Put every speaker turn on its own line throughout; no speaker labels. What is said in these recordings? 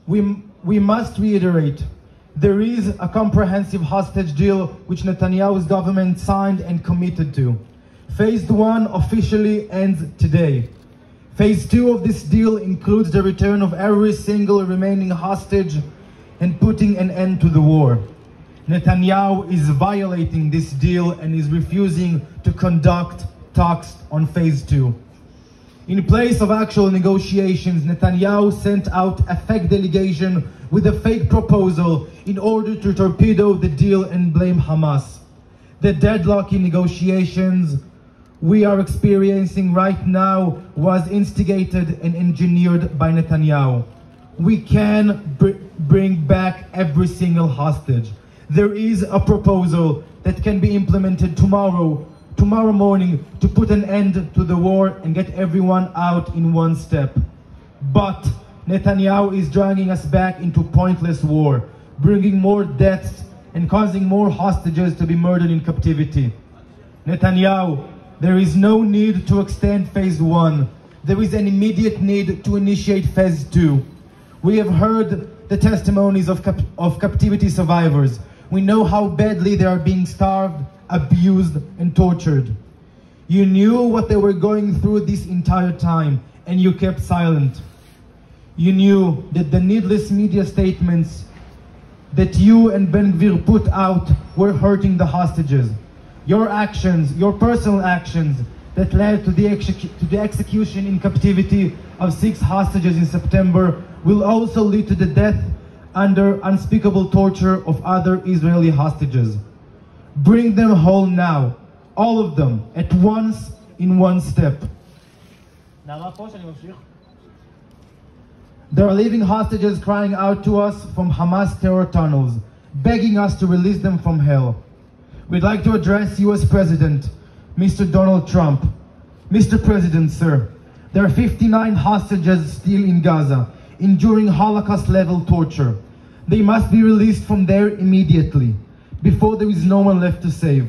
We must reiterate, there is a comprehensive hostage deal which Netanyahu's government signed and committed to. Phase 1 officially ends today. Phase 2 of this deal includes the return of every single remaining hostage and putting an end to the war. Netanyahu is violating this deal and is refusing to conduct talks on Phase 2. In place of actual negotiations, Netanyahu sent out a fake delegation with a fake proposal in order to torpedo the deal and blame Hamas. The deadlock in negotiations we are experiencing right now was instigated and engineered by Netanyahu. We can bring back every single hostage. There is a proposal that can be implemented tomorrow morning to put an end to the war and get everyone out in one step. But Netanyahu is dragging us back into pointless war, bringing more deaths and causing more hostages to be murdered in captivity. Netanyahu, there is no need to extend Phase 1. There is an immediate need to initiate Phase 2. We have heard the testimonies of captivity survivors. We know how badly they are being starved, abused, and tortured. You knew what they were going through this entire time, and you kept silent. You knew that the needless media statements that you and Ben Gvir put out were hurting the hostages. Your actions, your personal actions that led to the execution in captivity of 6 hostages in September will also lead to the death under unspeakable torture of other Israeli hostages. Bring them home now, all of them, at once, in one step. There are living hostages crying out to us from Hamas terror tunnels, begging us to release them from hell. We'd like to address you as President, Mr. Donald Trump. Mr. President, sir, there are 59 hostages still in Gaza, enduring Holocaust-level torture. They must be released from there immediately, before there is no one left to save.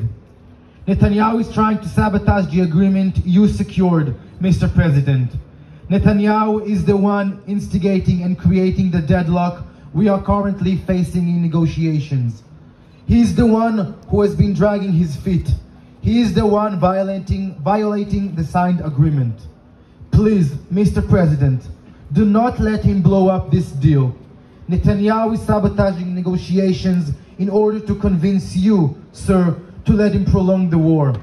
Netanyahu is trying to sabotage the agreement you secured, Mr. President. Netanyahu is the one instigating and creating the deadlock we are currently facing in negotiations. He is the one who has been dragging his feet. He is the one violating the signed agreement. Please, Mr. President, do not let him blow up this deal. Netanyahu is sabotaging negotiations in order to convince you, sir, to let him prolong the war.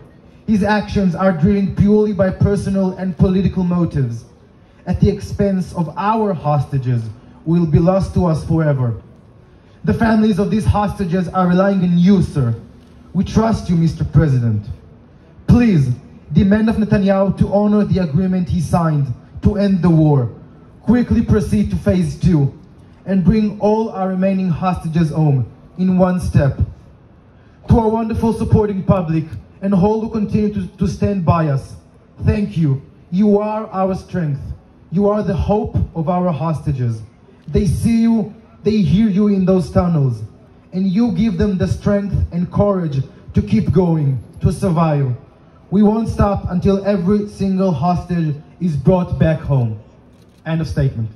His actions are driven purely by personal and political motives, at the expense of our hostages who will be lost to us forever. The families of these hostages are relying on you, sir. We trust you, Mr. President. Please, demand of Netanyahu to honor the agreement he signed to end the war. Quickly proceed to Phase 2 and bring all our remaining hostages home in one step. To our wonderful supporting public and all who continue to stand by us, thank you. You are our strength. You are the hope of our hostages. They see you, they hear you in those tunnels, and you give them the strength and courage to keep going, to survive. We won't stop until every single hostage is brought back home. End of statement.